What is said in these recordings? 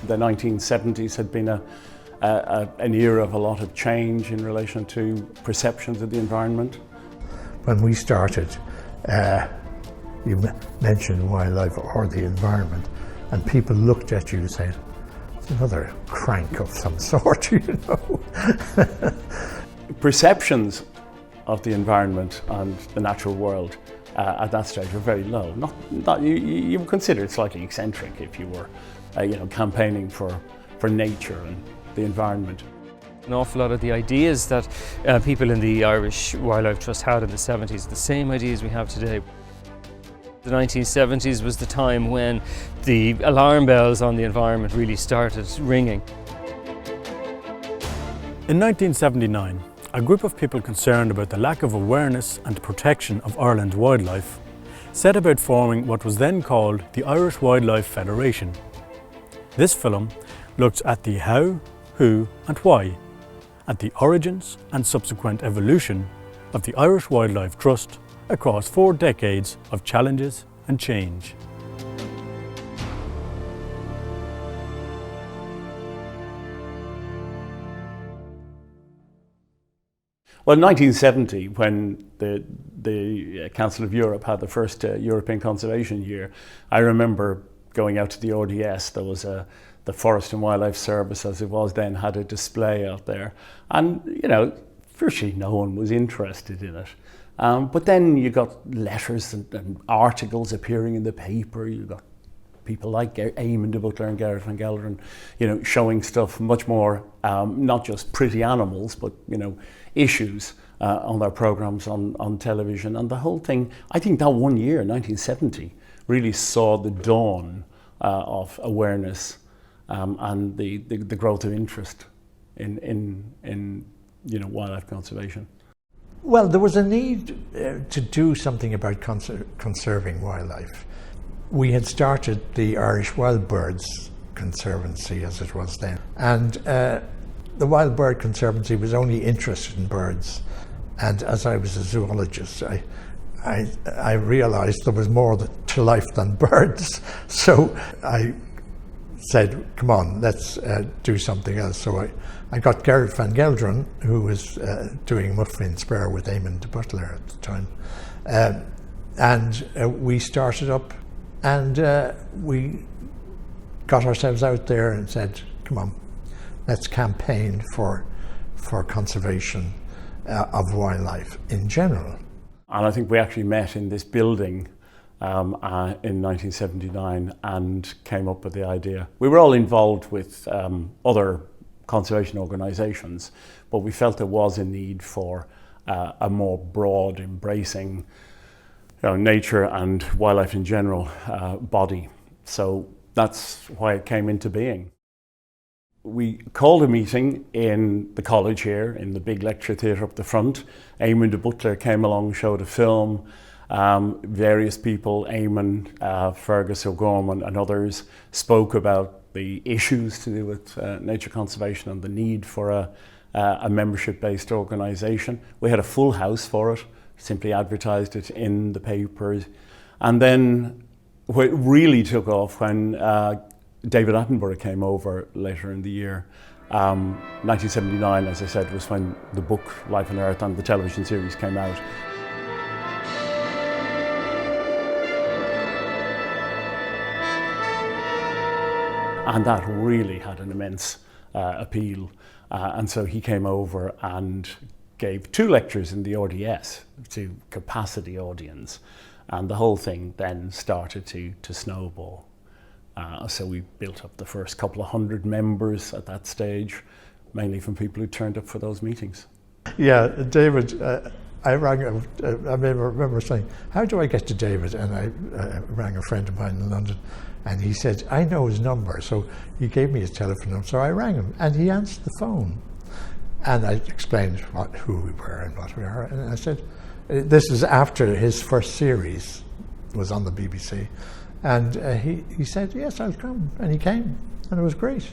The 1970s had been an era of a lot of change in relation to perceptions of the environment. When we started, you mentioned wildlife or the environment, and people looked at you and said, it's another crank of some sort, you know. Perceptions of the environment and the natural world at that stage were very low. You would consider it slightly eccentric if you were campaigning for nature and the environment. An awful lot of the ideas that people in the Irish Wildlife Trust had in the 70s, the same ideas we have today. The 1970s was the time when the alarm bells on the environment really started ringing. In 1979, a group of people concerned about the lack of awareness and protection of Ireland's wildlife set about forming what was then called the Irish Wildlife Federation. This film looked at the how, who and why, at the origins and subsequent evolution of the Irish Wildlife Trust across 4 decades of challenges and change. Well, in 1970, when the Council of Europe had the first European Conservation Year, I remember going out to the RDS. There was the Forest and Wildlife Service, as it was then, had a display out there, and virtually no one was interested in it. But then you got letters and articles appearing in the paper. You got people like Eamon de Butler and Gareth Van Gelderen, showing stuff much more, not just pretty animals, but issues on their programs on television. And the whole thing, I think that one year, 1970, really saw the dawn of awareness and the growth of interest in wildlife conservation. Well, there was a need to do something about conserving wildlife. We had started the Irish Wild Birds Conservancy, as it was then, and the Wild Bird Conservancy was only interested in birds. And as I was a zoologist, I realised there was more to life than birds. So I said, come on, let's do something else. So I got Gareth Van Gelderen, who was doing Muffin Spur with Eamon de Butler at the time, and we started up, and we got ourselves out there and said, come on, let's campaign for conservation of wildlife in general. And I think we actually met in this building in 1979 and came up with the idea. We were all involved with other conservation organisations, but we felt there was a need for a more broad, embracing nature and wildlife in general body. So that's why it came into being. We called a meeting in the college here, in the big lecture theatre up the front. Eamon de Butler came along, showed a film. Various people, Eamon, Fergus O'Gorman and others, spoke about the issues to do with nature conservation and the need for a membership-based organisation. We had a full house for it, simply advertised it in the papers. And then it really took off when David Attenborough came over later in the year. 1979, as I said, was when the book Life on Earth and the television series came out. And that really had an immense appeal. And so he came over and gave 2 lectures in the RDS to capacity audience. And the whole thing then started to snowball. So we built up the first couple of 100 members at that stage, mainly from people who turned up for those meetings. Yeah, David, I rang, I remember saying, how do I get to David? And I rang a friend of mine in London, and he said, I know his number. So he gave me his telephone number, so I rang him, and he answered the phone. And I explained who we were and what we are, and I said, this is after his first series was on the BBC. And he said, yes, I'll come. And he came, and it was great.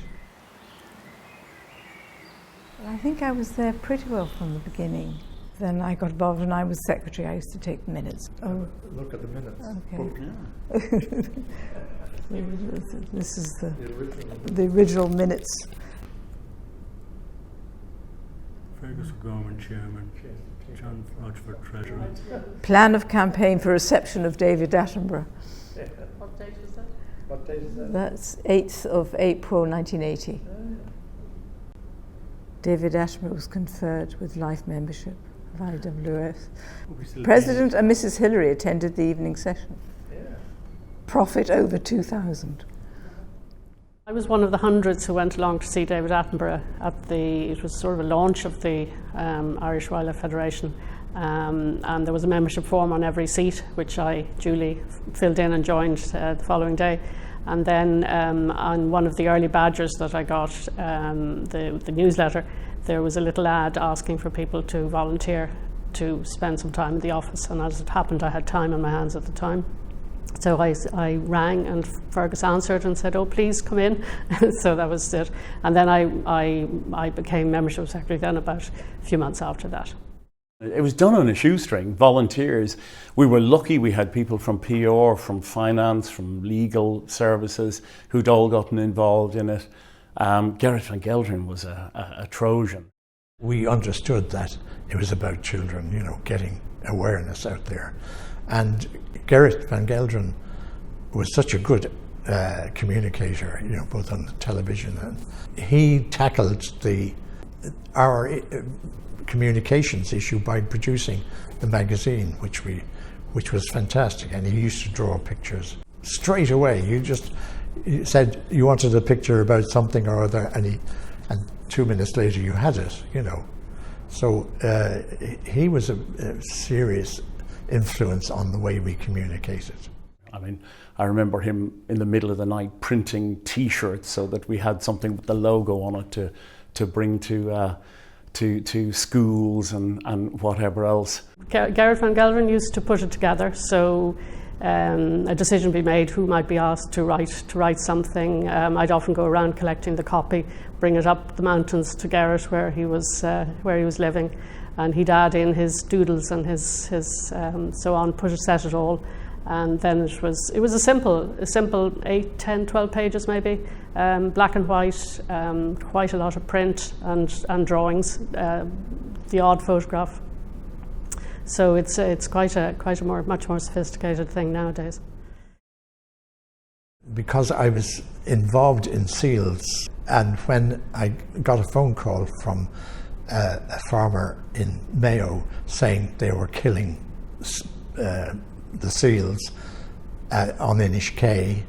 Well, I think I was there pretty well from the beginning. Then I got involved and I was secretary. I used to take minutes. Oh, Look at the minutes. okay. This is the original minutes. Fergus Gorman, Chairman, John Rochford, Treasurer. Plan of campaign for reception of David Attenborough. What date was that? What date is that? That's 8th of April 1980. David Attenborough was conferred with life membership of IWF. President and Mrs. Hillary attended the evening session. Profit over 2,000. I was one of the hundreds who went along to see David Attenborough it was sort of a launch of the Irish Wildlife Federation, and there was a membership form on every seat, which I duly filled in and joined the following day. And then on one of the early badges that I got, the newsletter, there was a little ad asking for people to volunteer to spend some time in the office, and as it happened, I had time on my hands at the time. So I rang and Fergus answered and said, "Oh, please come in." So that was it. And then I became membership secretary then about a few months after that. It was done on a shoestring, volunteers. We were lucky we had people from PR, from finance, from legal services who'd all gotten involved in it. Gerrit van Gelderen was a Trojan. We understood that it was about children, getting awareness out there. And Gerrit van Gelderen was such a good communicator, both on the television, and he tackled our communications issue by producing the magazine, which was fantastic. And he used to draw pictures straight away. He said you wanted a picture about something or other, and 2 minutes later you had it. So he was a serious influence on the way we communicated. I mean, I remember him in the middle of the night printing T-shirts so that we had something with the logo on it to bring to schools and whatever else. Gerrit van Gelderen used to put it together, so a decision be made who might be asked to write something. I'd often go around collecting the copy, bring it up the mountains to Gerrit where he was living, and he'd add in his doodles and his so on, set it all, and then it was a simple 8, 10, 12 pages maybe, black and white, quite a lot of print and drawings, the odd photograph. So it's quite a much more sophisticated thing nowadays. Because I was involved in seals, and when I got a phone call from a farmer in Mayo saying they were killing the seals on Inishkay,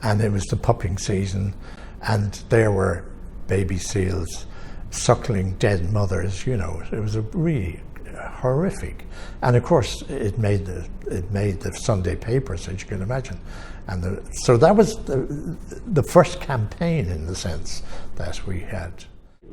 and it was the pupping season, and there were baby seals suckling dead mothers. It was a really horrific, and of course it made the Sunday papers, as you can imagine, and so that was the first campaign in the sense that we had.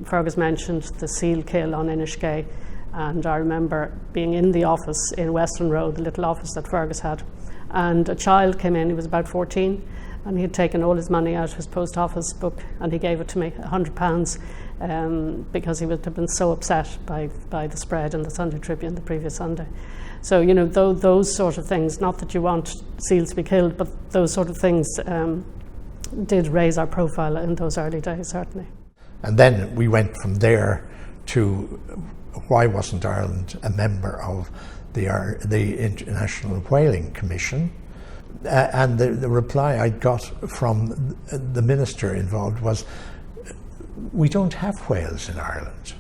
Fergus mentioned the seal kill on Inishkay, and I remember being in the office in Western Road, the little office that Fergus had, and a child came in. He was about 14, and he had taken all his money out of his post office book, and he gave it to me, £100, because he would have been so upset by the spread in the Sunday Tribune the previous Sunday. So those sort of things, not that you want seals to be killed, but those sort of things did raise our profile in those early days, certainly. And then we went from there to why wasn't Ireland a member of the International Whaling Commission? And the reply I got from the minister involved was, we don't have whales in Ireland.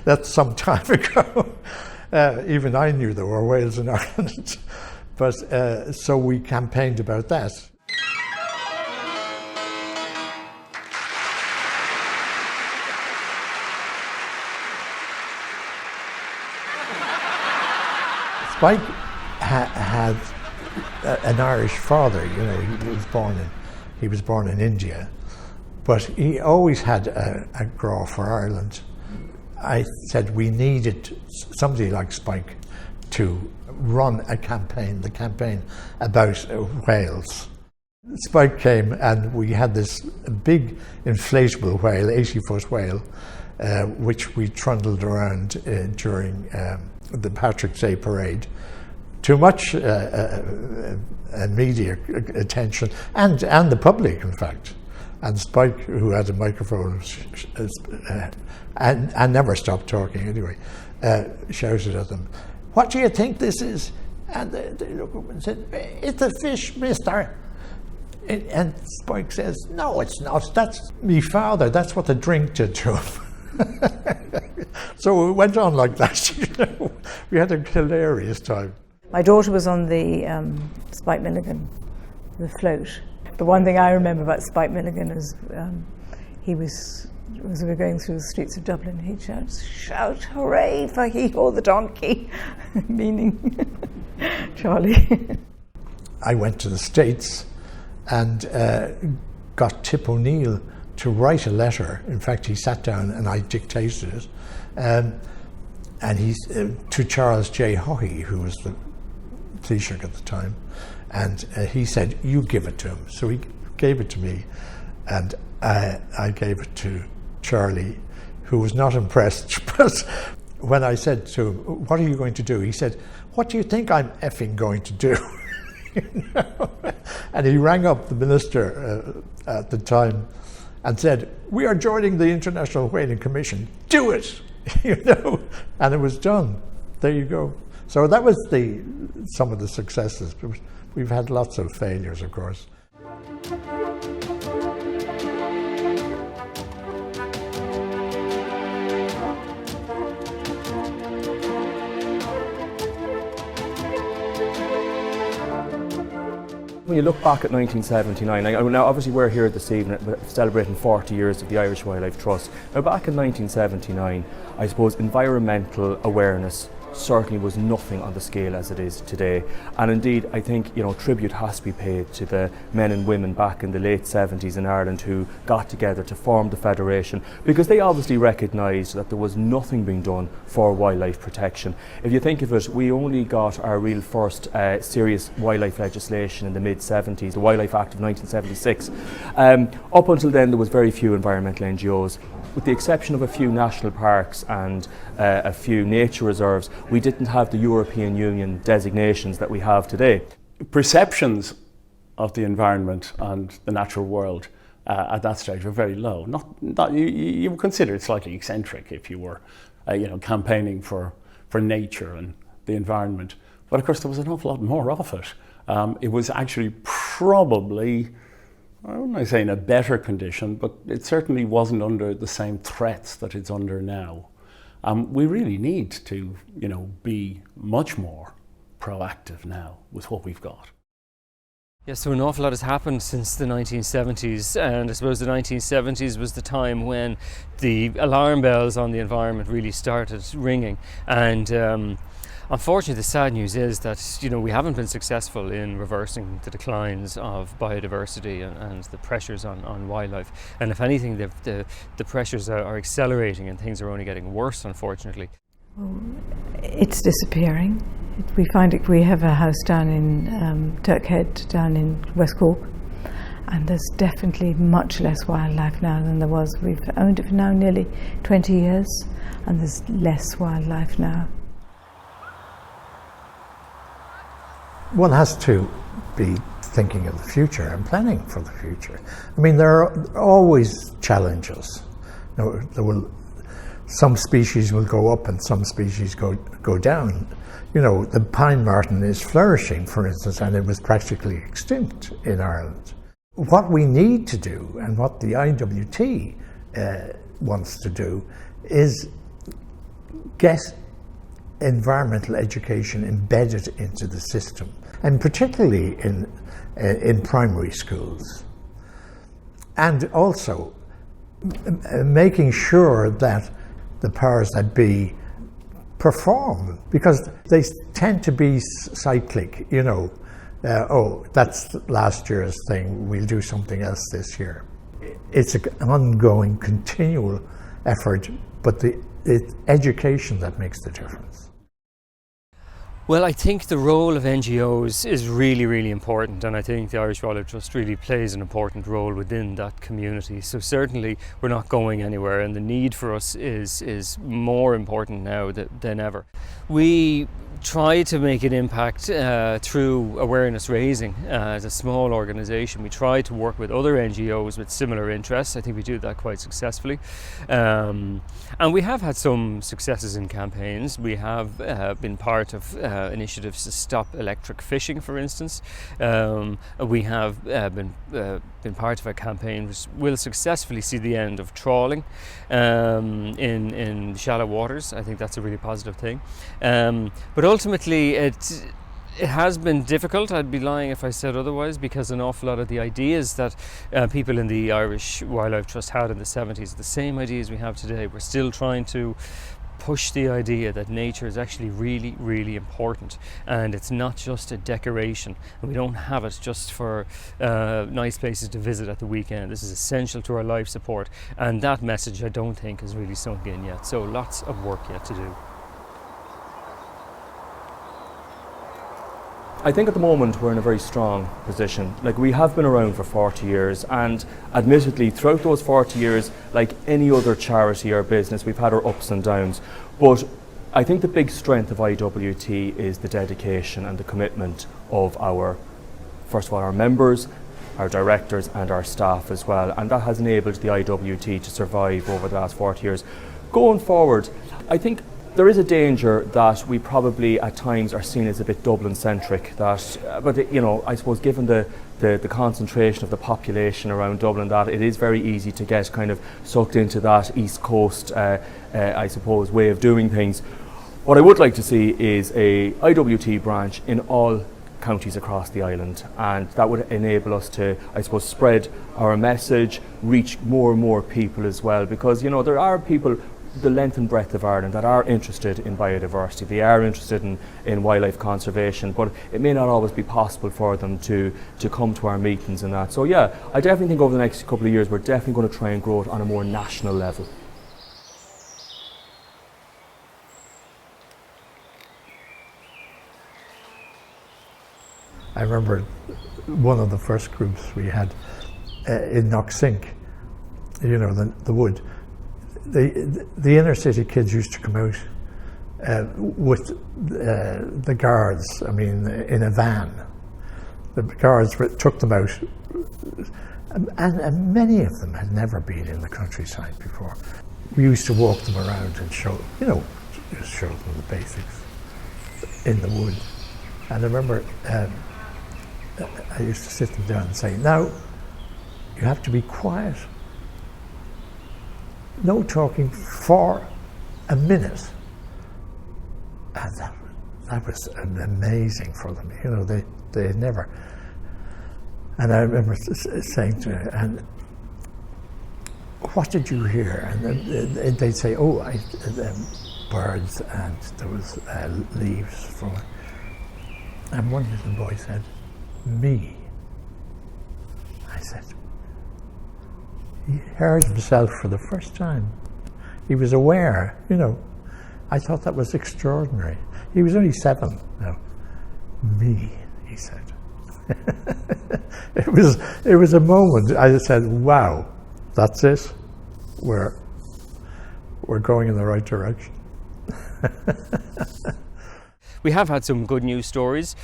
That's some time ago. Even I knew there were whales in Ireland. But so we campaigned about that. Spike had an Irish father. He was born in India, but he always had a graw for Ireland. I said we needed somebody like Spike to run the campaign about Wales. Spike came and we had this big inflatable whale, 80-foot whale, which we trundled around during the Patrick's Day parade. Too much media attention, and the public, in fact. And Spike, who had a microphone, and never stopped talking anyway, shouted at them, "What do you think this is?" And they looked up and said, "It's a fish, mister." And Spike says, "No, it's not. That's me father. That's what the drink did to him." So it went on like that. You know, we had a hilarious time. My daughter was on the Spike Milligan, the float. The one thing I remember about Spike Milligan is as we were going through the streets of Dublin, he'd shout, "Hooray for Hee-Haw the donkey," meaning Charlie. I went to the States and got Tip O'Neill to write a letter. In fact, he sat down and I dictated it. And he's to Charles J. Hockey, who was the Taoiseach at the time. And he said, "You give it to him." So he gave it to me, and I gave it to Charlie, who was not impressed. But when I said to him, "What are you going to do?" he said, "What do you think I'm effing going to do?" You know? And he rang up the minister at the time and said, "We are joining the International Whaling Commission. Do it!" You know, and it was done. There you go. So that was some of the successes. We've had lots of failures, of course. When you look back at 1979, now obviously we're here this evening celebrating 40 years of the Irish Wildlife Trust. Now back in 1979, I suppose environmental awareness certainly was nothing on the scale as it is today. And indeed, I think, you know, tribute has to be paid to the men and women back in the late 70s in Ireland who got together to form the Federation, because they obviously recognised that there was nothing being done for wildlife protection. If you think of it, we only got our real first serious wildlife legislation in the mid-70s, the Wildlife Act of 1976. Up until then, there was very few environmental NGOs. With the exception of a few national parks and a few nature reserves, we didn't have the European Union designations that we have today. Perceptions of the environment and the natural world at that stage were very low. You would consider it slightly eccentric if you were campaigning for nature and the environment. But of course there was an awful lot more of it. It was actually probably, I wouldn't say in a better condition, but it certainly wasn't under the same threats that it's under now. We really need to, be much more proactive now with what we've got. Yes, so an awful lot has happened since the 1970s, and I suppose the 1970s was the time when the alarm bells on the environment really started ringing. And unfortunately, the sad news is that we haven't been successful in reversing the declines of biodiversity and the pressures on wildlife. And if anything, the pressures are accelerating and things are only getting worse, unfortunately. It's disappearing. We find it. We have a house down in Turkhead, down in West Cork, and there's definitely much less wildlife now than there was. We've owned it for now nearly 20 years, and there's less wildlife now. One has to be thinking of the future and planning for the future. I mean, there are always challenges. Some species will go up and some species go down. The pine marten is flourishing, for instance, and it was practically extinct in Ireland. What we need to do, and what the IWT wants to do, is get environmental education embedded into the system, and particularly in primary schools, and also making sure that the powers that be perform, because they tend to be cyclic. That's last year's thing, we'll do something else this year. It's an ongoing, continual effort, but it's education that makes the difference. Well, I think the role of NGOs is really, really important, and I think the Irish Wildlife Trust really plays an important role within that community. So certainly we're not going anywhere, and the need for us is more important now than ever. We try to make an impact through awareness raising. As a small organisation, we try to work with other NGOs with similar interests. I think we do that quite successfully. And we have had some successes in campaigns. We have been part of initiatives to stop electric fishing, for instance. We have been part of a campaign which will successfully see the end of trawling in shallow waters. I think that's a really positive thing. But ultimately, it has been difficult. I'd be lying if I said otherwise, because an awful lot of the ideas that people in the Irish Wildlife Trust had in the 70s, the same ideas we have today. We're still trying to push the idea that nature is actually really, really important, and it's not just a decoration, and we don't have it just for nice places to visit at the weekend. This is essential to our life support, and that message I don't think has really sunk in yet, so lots of work yet to do. I think at the moment we're in a very strong position. Like, we have been around for 40 years, and admittedly throughout those 40 years, like any other charity or business, we've had our ups and downs. But I think the big strength of IWT is the dedication and the commitment of first of all, our members, our directors and our staff as well. And that has enabled the IWT to survive over the last 40 years. Going forward, I think there is a danger that we probably at times are seen as a bit Dublin-centric. But you know, I suppose given the concentration of the population around Dublin, that it is very easy to get kind of sucked into that East Coast, I suppose, way of doing things. What I would like to see is a IWT branch in all counties across the island, and that would enable us to, I suppose, spread our message, reach more and more people as well, because you know there are people the length and breadth of Ireland that are interested in biodiversity, they are interested in wildlife conservation, but it may not always be possible for them to come to our meetings and that. So yeah, I definitely think over the next couple of years we're definitely going to try and grow it on a more national level. I remember one of the first groups we had in Knocksink, you know, the wood. The inner city kids used to come out with the guards, I mean, in a van. The guards took them out, and many of them had never been in the countryside before. We used to walk them around and show, you know, just show them the basics in the wood. And I remember I used to sit them down and say, now, you have to be quiet. No talking for a minute. And that was amazing for them. You know, they had never. And I remember saying to her, and what did you hear? And they'd say, oh, birds, and there was leaves from it. And one little boy said, me. I said, he heard himself for the first time. He was aware, you know. I thought that was extraordinary. He was only 7 now. Me, he said. It was a moment. I said, wow, that's it. We're going in the right direction. We have had some good news stories.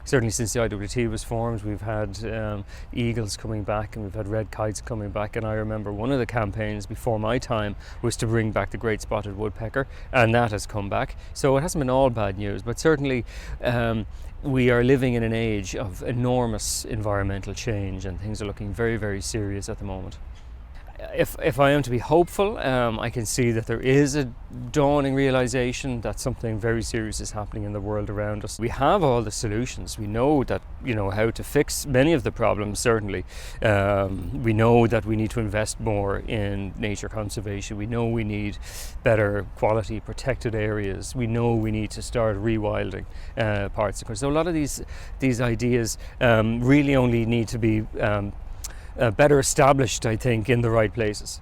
Certainly since the IWT was formed, we've had eagles coming back and we've had red kites coming back, and I remember one of the campaigns before my time was to bring back the great spotted woodpecker, and that has come back. So it hasn't been all bad news, but certainly we are living in an age of enormous environmental change, and things are looking very, very serious at the moment. If I am to be hopeful, I can see that there is a dawning realization that something very serious is happening in the world around us. We have all the solutions. We know that, you know, how to fix many of the problems, certainly. We know that we need to invest more in nature conservation. We know we need better quality protected areas. We know we need to start rewilding parts of the country. So a lot of these ideas really only need to be better established, I think, in the right places.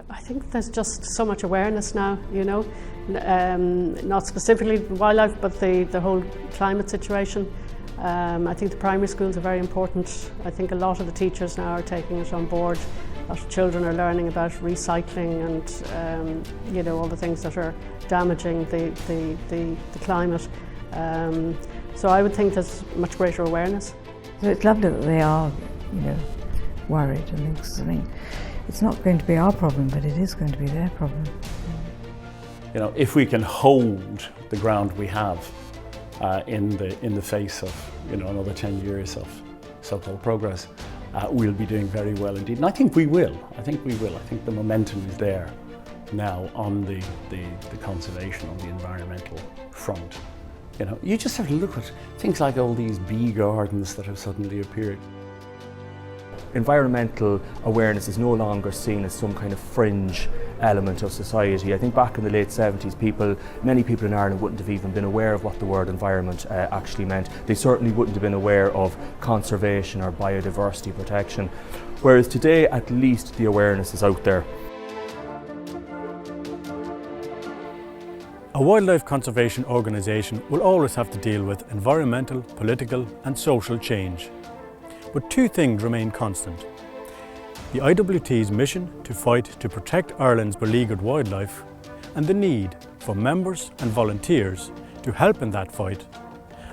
I think there's just so much awareness now, you know, not specifically wildlife, but the whole climate situation. I think the primary schools are very important. I think a lot of the teachers now are taking it on board. A lot of children are learning about recycling and you know, all the things that are damaging the climate. So I would think there's much greater awareness. So it's lovely that they are, you know, worried and things. I mean, it's not going to be our problem, but it is going to be their problem. You know, if we can hold the ground we have in the face of, you know, another 10 years of so-called progress, we'll be doing very well indeed. And I think we will. I think the momentum is there now on the conservation, on the environmental front. You know, you just have to look at things like all these bee gardens that have suddenly appeared. Environmental awareness is no longer seen as some kind of fringe element of society. I think back in the late 70s, many people in Ireland wouldn't have even been aware of what the word environment actually meant. They certainly wouldn't have been aware of conservation or biodiversity protection. Whereas today, at least, the awareness is out there. A wildlife conservation organisation will always have to deal with environmental, political and social change. But two things remain constant. The IWT's mission to fight to protect Ireland's beleaguered wildlife and the need for members and volunteers to help in that fight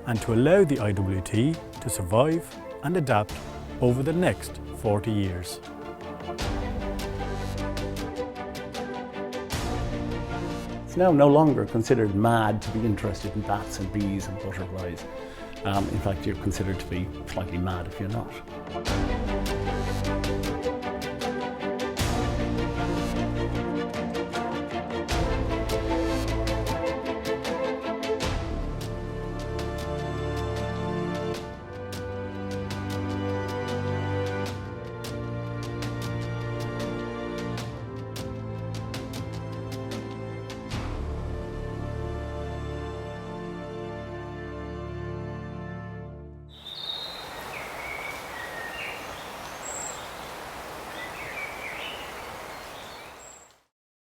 and to allow the IWT to survive and adapt over the next 40 years. It's now no longer considered mad to be interested in bats and bees and butterflies. In fact, you're considered to be slightly mad if you're not.